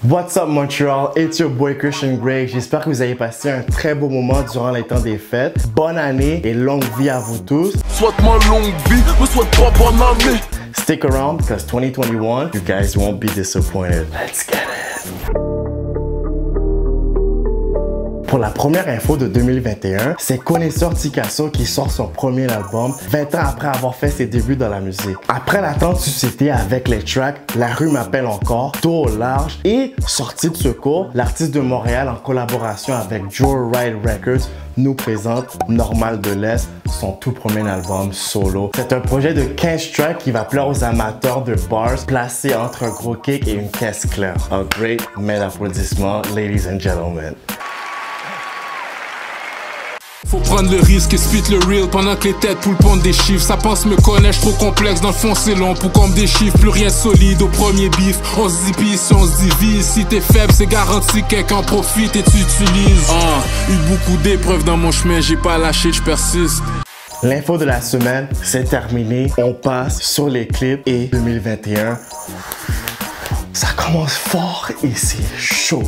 What's up Montreal, it's your boy Christian Greg. J'espère que vous avez passé un très beau moment durant les temps des fêtes. Bonne année et longue vie à vous tous. Souhaite-moi longue vie, me souhaite pas bonne année. Stick around because 2021, you guys won't be disappointed. Let's get it. Pour la première info de 2021, c'est Connaisseur Ticasso qui sort son premier album 20 ans après avoir fait ses débuts dans la musique. Après l'attente suscitée avec les tracks La rue m'appelle encore, Dos au large et Sortie de secours, l'artiste de Montréal en collaboration avec Joe Ride Records nous présente Normal de l'Est, son tout premier album solo. C'est un projet de 15 tracks qui va plaire aux amateurs de bars placés entre un gros kick et une caisse claire. A great mad applaudissement, ladies and gentlemen. Faut prendre le risque et spit le real pendant que les têtes poulent pondent des chiffres. Ça pense me connaître, trop complexe, dans le fond c'est long pour qu'on me déchiffre. Plus rien solide au premier bif, on se divise, si on se divise. Si t'es faible c'est garanti quelqu'un en profite et tu utilises. Eu beaucoup d'épreuves dans mon chemin, j'ai pas lâché, je persiste. L'info de la semaine, c'est terminé. On passe sur les clips et 2021, ça commence fort et c'est chaud.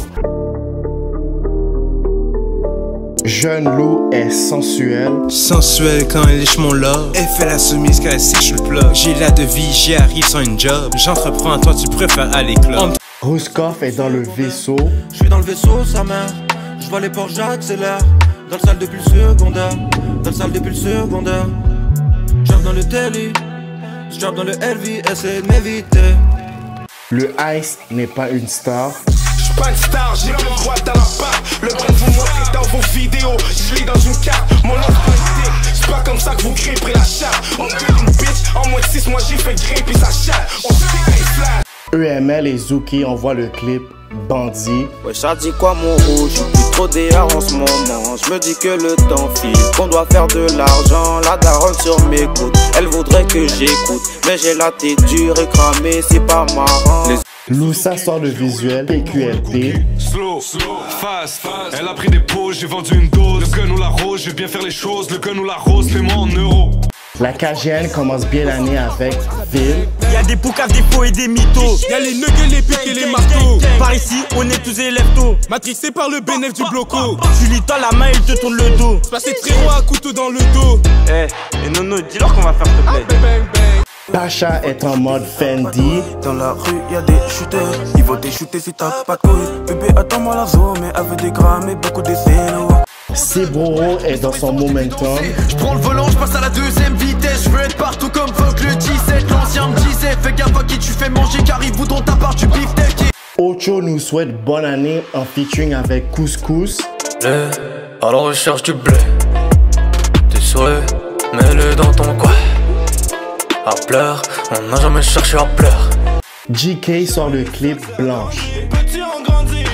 Jeune Loup est sensuelle. Sensuelle quand elle liche mon love. Elle fait la soumise quand elle sait que je suis le plug. J'ai la devise, j'y arrive sans une job. J'entreprends, toi tu préfères aller club. Rouskov est dans le vaisseau. Je suis dans le vaisseau, sa mère. Je vois les portes, j'accélère. Dans le salle depuis le secondaire. Dans le salle depuis le secondaire. J'arrive dans le télé. J'arrive dans le LV, essaie de m'éviter. Le Ice n'est pas une star. Pas une star, j'ai plein de droits dans la part. Le brand vous montrez dans vos vidéos. Je lis dans une carte, mon nom politique. C'est pas comme ça que vous grimpez la chatte. On fait une bitch, en moins de 6 mois j'ai fait grimper sa chatte. On se fait un flash. EML et Zouki envoient le clip Bandit. Ouais, ça dit quoi mon rouge? Je suis plus trop DR en ce moment. Je me dis que le temps file, qu'on doit faire de l'argent. La daronne sur mes côtes, elle voudrait que j'écoute. Mais j'ai la tête dure et cramée, c'est pas marrant. Loussa sort le visuel PQLT. Slow, fast, elle a pris des pauses, j'ai vendu une dose. Le gun ou la rose, je vais bien faire les choses. Le gun ou la rose, fais-moi en euros. La KGN commence bien l'année avec Ville. Y'a des poucaves, des faux et des mythos. Y'a les nuggets, les pics et les marteaux. Par ici, on est tous élèves tôt. Matrixé par le bénéf du bloco. Tu lis toi la main, il te tourne le dos. Passé très roi à couteau dans le dos. Et Nono, dis-leur qu'on va faire te plaît. Pacha est en mode Fendi. Dans la rue y'a des shooters. Ils vont te shooter si t'as pas de couilles. Bébé attends-moi la zone, mais avec des grammes et beaucoup de scénos. Cibro est dans son momentum. Je prends le volant, je passe à la deuxième vitesse. Je veux être partout comme Vogue le 17. L'ancien me disait fais gaffe à qui tu fais manger car ils voudront ta part du beefsteak. Ocho nous souhaite bonne année en featuring avec Couscous. À la recherche du blé. Tes souhaits, mets-le dans ton coin. À pleurer, on n'a jamais cherché à pleurer. GK sort le clip Blanche. Les petits ont grandi,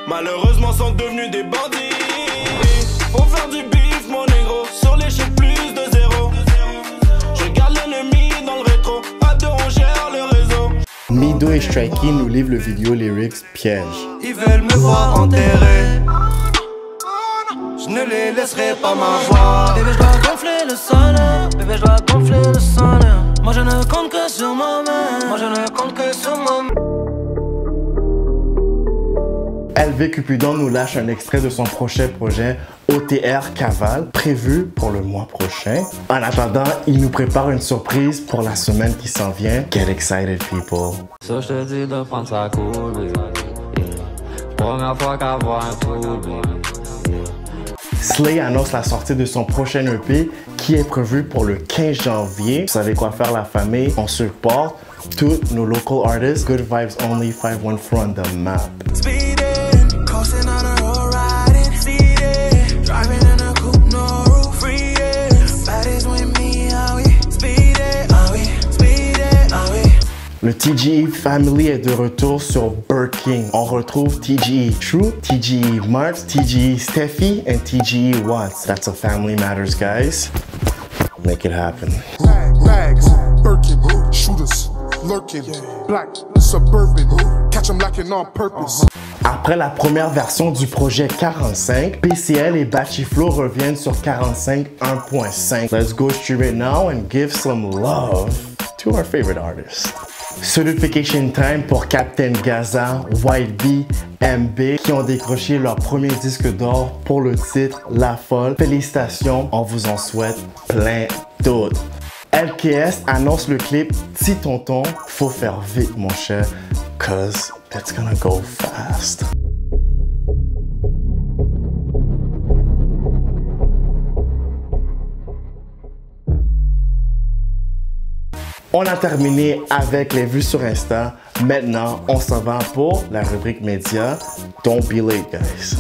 malheureusement sont devenus des bandits. Faut faire du bif mon négro, sur l'échec plus de 0. Je garde l'ennemi dans le rétro, à deux on gère le réseau. Mido et Strikey nous livrent le vidéo lyrics Piège. Ils veulent me voir enterré. Je ne les laisserai pas m'avoir. Bébé je dois gonfler le salaire. Bébé je dois gonfler le salaire. Moi je ne compte que sur moi-même. Moi je ne compte que sur moi-même. LV Cupidon nous lâche un extrait de son prochain projet OTR Cavale, prévu pour le mois prochain. En attendant, il nous prépare une surprise pour la semaine qui s'en vient. Get excited people. Ça je te dis de prendre ça cool, baby. Première fois qu'à voir un trou, baby. Slay annonce la sortie de son prochain EP qui est prévu pour le 15 janvier. Vous savez quoi faire la famille? On supporte tous nos local artists. Good vibes only, 514 on the map. Speeding, coasting on the road, riding, speeding, driving in a coupe, no roof, free, baddies with me, ah oui, speeding, ah oui, speeding, ah oui. Le TGE Family est de retour sur Birkin. On retrouve TGE True, TGE Marks, TGE Steffi, and TGE Watts. That's a family matters, guys. Make it happen. Bags, Birkin, shooters, lurking, black, suburban, catch them lacking on purpose. Après la première version du projet 45, PCL et Bachiflow reviennent sur 45 1.5. Let's go stream it now and give some love to our favorite artists. Certification Time pour Captain Gaza, White Bee, MB qui ont décroché leur premier disque d'or pour le titre La Folle. Félicitations, on vous en souhaite plein d'autres. LKS annonce le clip Petit Tonton, faut faire vite mon cher, cause it's gonna go fast. On a terminé avec les vues sur Insta. Maintenant, on s'en va pour la rubrique média. Don't be late, guys.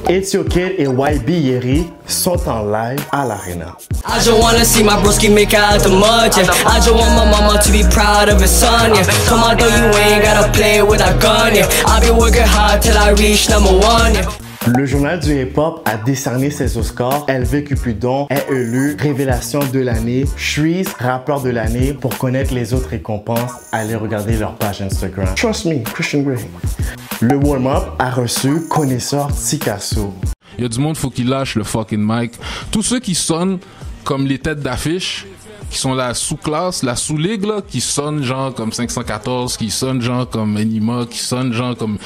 It's Your Kid et YB Yeri sont en live à l'Arena. I just wanna see my broski make out the mud, yeah. I just want my mama to be proud of his son, yeah. Come on, though, you ain't gotta play with a gun, yeah. I'll be working hard till I reach #1, yeah. Le journal du hip-hop a décerné ses Oscars. LV Cupidon est élu révélation de l'année, Shreeze rappeur de l'année. Pour connaître les autres récompenses, allez regarder leur page Instagram. Trust me, Christian Grey. Le warm-up a reçu connaisseur Tikasso. Il y a du monde, faut qu'il lâche le fucking mic. Tous ceux qui sonnent comme les têtes d'affiche, qui sont la sous-classe, la sous-ligue, là, qui sonnent genre comme 514, qui sonnent genre comme Enima, qui sonnent genre comme...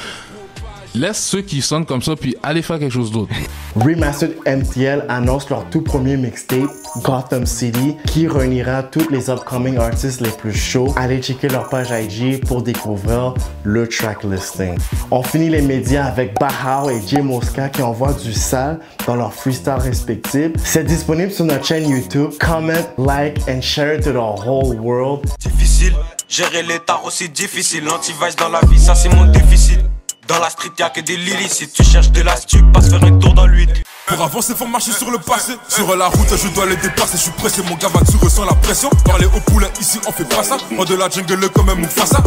Laisse ceux qui sonnent comme ça, puis allez faire quelque chose d'autre. Remastered MTL annonce leur tout premier mixtape, Gotham City, qui réunira tous les upcoming artistes les plus chauds. Allez checker leur page IG pour découvrir le track listing. On finit les médias avec Bahao et Jay Mosca qui envoient du sale dans leurs freestyles respectifs. C'est disponible sur notre chaîne YouTube. Comment, like and share it to the whole world. Difficile, gérer l'état aussi difficile. L'anti-vice dans la vie, ça c'est mon déficit. Dans la street y'a que des lilies. Si tu cherches de la stu, passe faire un tour dans l'huile. Pour avancer, faut marcher sur le passé. Sur la route, je dois les dépasser. Je suis pressé, mon gars, tu ressens la pression. Parler au poulet, ici on fait pas ça. Moi de la jungle comme un Mufasa.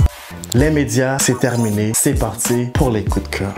Les médias, c'est terminé. C'est parti pour les coups de cœur.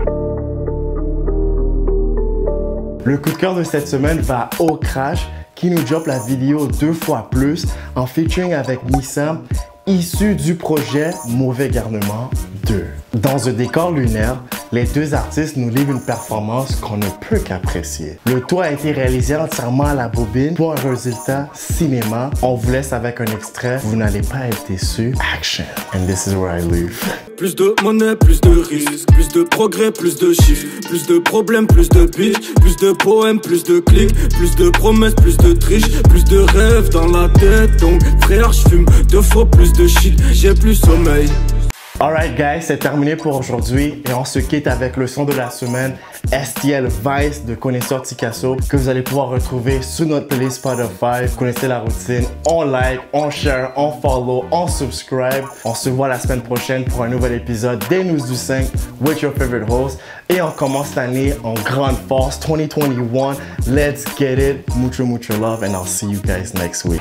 Le coup de cœur de cette semaine va au Crash qui nous drop la vidéo 2 fois plus en featuring avec Missa, issu du projet Mauvais Garnement 2. Dans un décor lunaire, les deux artistes nous livrent une performance qu'on ne peut qu'apprécier. Le tout a été réalisé entièrement à la bobine pour un résultat cinéma. On vous laisse avec un extrait, vous n'allez pas être déçus. Action! And this is where I live. Plus de monnaie, plus de risques, plus de progrès, plus de chiffres, plus de problèmes, plus de bitch, plus de poèmes, plus de clics, plus de promesses, plus de triche, plus de rêves dans la tête. Donc frère, je fume 2 fois plus de shit, j'ai plus sommeil. Alright guys, c'est terminé pour aujourd'hui et on se quitte avec le son de la semaine STL Vice de connaisseur Tikasso que vous allez pouvoir retrouver sur notre playlist Spotify. Vous connaissez la routine, on like, on share, on follow, on subscribe. On se voit la semaine prochaine pour un nouvel épisode des News du 5 with your favorite host et on commence l'année en grande force 2021. Let's get it, mucho love and I'll see you guys next week.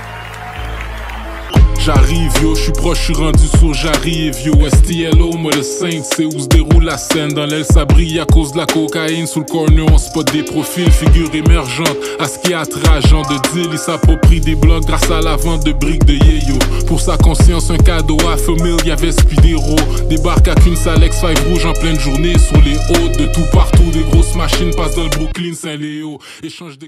J'arrive yo, j'suis proche, j'suis rendu sourd, j'arrive yo. STLO, moi le 5, c'est où se déroule la scène. Dans l'aile ça brille à cause de la cocaïne. Sous le corner on spot des profils, figures émergentes. À ce qui est attrageant de deal, il s'approprie des blocs grâce à la vente de briques de yéyo. Pour sa conscience un cadeau à famille, y'avait Spidero. Débarque à qu'une Salex 5 rouge en pleine journée. Sur les hautes de tout partout, des grosses machines passent dans le Brooklyn Saint-Léo. Échange de